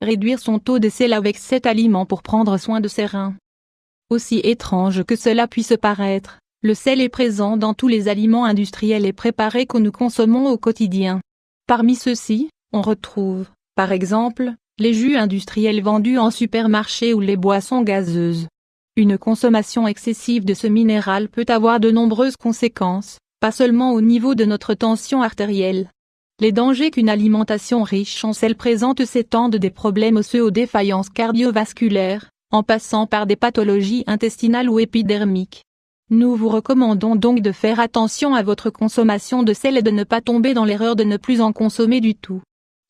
réduire son taux de sel avec cet aliment pour prendre soin de ses reins. Aussi étrange que cela puisse paraître, le sel est présent dans tous les aliments industriels et préparés que nous consommons au quotidien. Parmi ceux-ci, on retrouve, par exemple, les jus industriels vendus en supermarché ou les boissons gazeuses. Une consommation excessive de ce minéral peut avoir de nombreuses conséquences, pas seulement au niveau de notre tension artérielle. Les dangers qu'une alimentation riche en sel présente s'étendent des problèmes osseux aux défaillances cardiovasculaires, en passant par des pathologies intestinales ou épidermiques. Nous vous recommandons donc de faire attention à votre consommation de sel et de ne pas tomber dans l'erreur de ne plus en consommer du tout.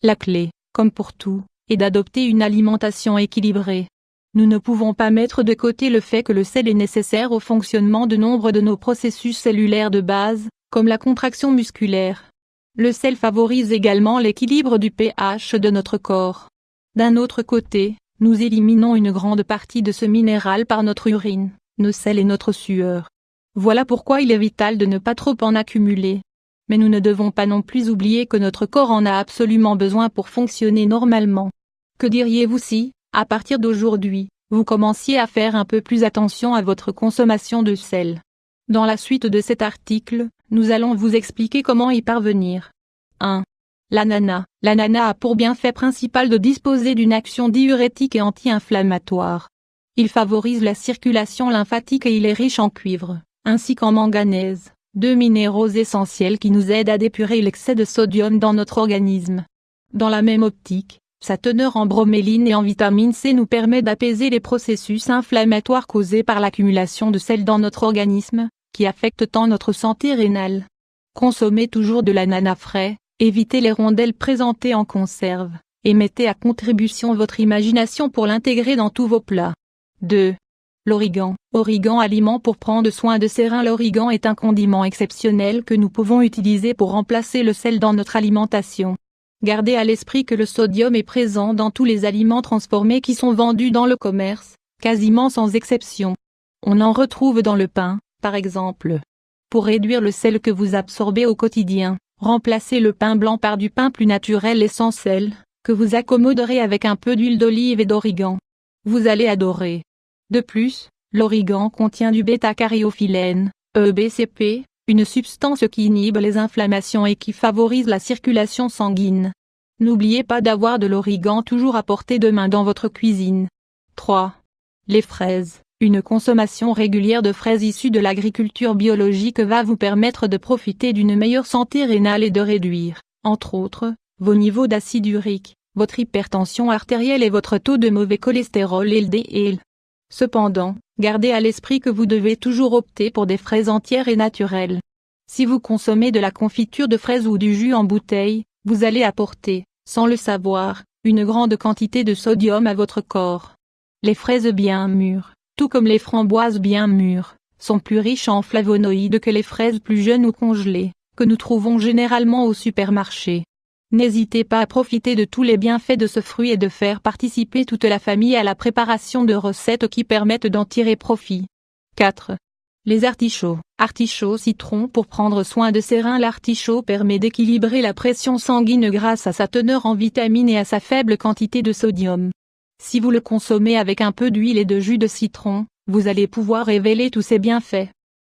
La clé, comme pour tout, est d'adopter une alimentation équilibrée. Nous ne pouvons pas mettre de côté le fait que le sel est nécessaire au fonctionnement de nombre de nos processus cellulaires de base, comme la contraction musculaire. Le sel favorise également l'équilibre du pH de notre corps. D'un autre côté, nous éliminons une grande partie de ce minéral par notre urine, nos selles et notre sueur. Voilà pourquoi il est vital de ne pas trop en accumuler. Mais nous ne devons pas non plus oublier que notre corps en a absolument besoin pour fonctionner normalement. Que diriez-vous si, à partir d'aujourd'hui, vous commenciez à faire un peu plus attention à votre consommation de sel? Dans la suite de cet article, nous allons vous expliquer comment y parvenir. 1. L'ananas. L'ananas a pour bienfait principal de disposer d'une action diurétique et anti-inflammatoire. Il favorise la circulation lymphatique et il est riche en cuivre, ainsi qu'en manganèse, deux minéraux essentiels qui nous aident à dépurer l'excès de sodium dans notre organisme. Dans la même optique, sa teneur en broméline et en vitamine C nous permet d'apaiser les processus inflammatoires causés par l'accumulation de sel dans notre organisme, qui affectent tant notre santé rénale. Consommez toujours de l'ananas frais, évitez les rondelles présentées en conserve, et mettez à contribution votre imagination pour l'intégrer dans tous vos plats. 2. L'origan. Origan aliment pour prendre soin de ses reins. L'origan est un condiment exceptionnel que nous pouvons utiliser pour remplacer le sel dans notre alimentation. Gardez à l'esprit que le sodium est présent dans tous les aliments transformés qui sont vendus dans le commerce, quasiment sans exception. On en retrouve dans le pain, par exemple. Pour réduire le sel que vous absorbez au quotidien, remplacez le pain blanc par du pain plus naturel et sans sel, que vous accommoderez avec un peu d'huile d'olive et d'origan. Vous allez adorer. De plus, l'origan contient du bêta-caryophyllène, EBCP, une substance qui inhibe les inflammations et qui favorise la circulation sanguine. N'oubliez pas d'avoir de l'origan toujours à portée de main dans votre cuisine. 3. Les fraises. Une consommation régulière de fraises issues de l'agriculture biologique va vous permettre de profiter d'une meilleure santé rénale et de réduire, entre autres, vos niveaux d'acide urique, votre hypertension artérielle et votre taux de mauvais cholestérol LDL. Cependant, gardez à l'esprit que vous devez toujours opter pour des fraises entières et naturelles. Si vous consommez de la confiture de fraises ou du jus en bouteille, vous allez apporter, sans le savoir, une grande quantité de sodium à votre corps. Les fraises bien mûres, tout comme les framboises bien mûres, sont plus riches en flavonoïdes que les fraises plus jeunes ou congelées, que nous trouvons généralement au supermarché. N'hésitez pas à profiter de tous les bienfaits de ce fruit et de faire participer toute la famille à la préparation de recettes qui permettent d'en tirer profit. 4. Les artichauts. Artichaut citron. Pour prendre soin de ses reins, l'artichaut permet d'équilibrer la pression sanguine grâce à sa teneur en vitamines et à sa faible quantité de sodium. Si vous le consommez avec un peu d'huile et de jus de citron, vous allez pouvoir révéler tous ses bienfaits.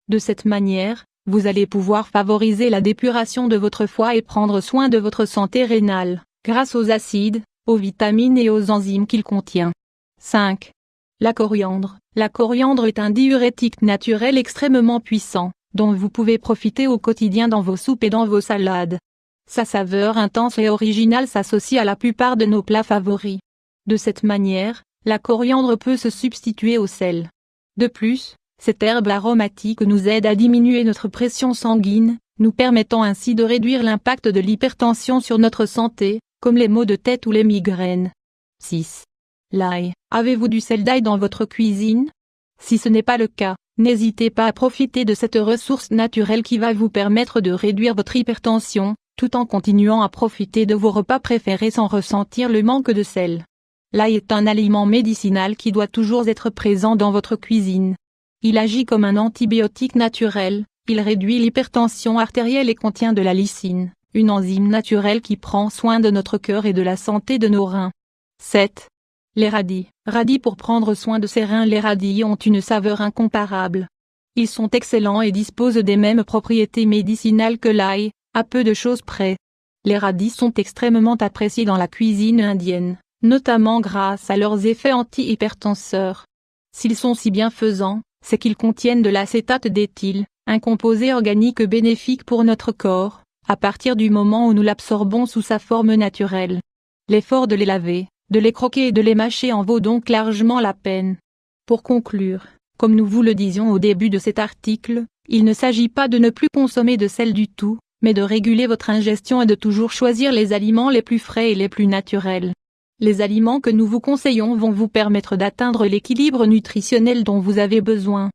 De cette manière, vous allez pouvoir favoriser la dépuration de votre foie et prendre soin de votre santé rénale, grâce aux acides, aux vitamines et aux enzymes qu'il contient. 5. La coriandre. La coriandre est un diurétique naturel extrêmement puissant, dont vous pouvez profiter au quotidien dans vos soupes et dans vos salades. Sa saveur intense et originale s'associe à la plupart de nos plats favoris. De cette manière, la coriandre peut se substituer au sel. De plus, cette herbe aromatique nous aide à diminuer notre pression sanguine, nous permettant ainsi de réduire l'impact de l'hypertension sur notre santé, comme les maux de tête ou les migraines. 6. L'ail. Avez-vous du sel d'ail dans votre cuisine? Si ce n'est pas le cas, n'hésitez pas à profiter de cette ressource naturelle qui va vous permettre de réduire votre hypertension, tout en continuant à profiter de vos repas préférés sans ressentir le manque de sel. L'ail est un aliment médicinal qui doit toujours être présent dans votre cuisine. Il agit comme un antibiotique naturel, il réduit l'hypertension artérielle et contient de la lysine, une enzyme naturelle qui prend soin de notre cœur et de la santé de nos reins. 7. Les radis. Radis pour prendre soin de ses reins. Les radis ont une saveur incomparable. Ils sont excellents et disposent des mêmes propriétés médicinales que l'ail, à peu de choses près. Les radis sont extrêmement appréciés dans la cuisine indienne, notamment grâce à leurs effets anti-hypertenseurs. S'ils sont si bienfaisants, c'est qu'ils contiennent de l'acétate d'éthyle, un composé organique bénéfique pour notre corps, à partir du moment où nous l'absorbons sous sa forme naturelle. L'effort de les laver, de les croquer et de les mâcher en vaut donc largement la peine. Pour conclure, comme nous vous le disions au début de cet article, il ne s'agit pas de ne plus consommer de sel du tout, mais de réguler votre ingestion et de toujours choisir les aliments les plus frais et les plus naturels. Les aliments que nous vous conseillons vont vous permettre d'atteindre l'équilibre nutritionnel dont vous avez besoin.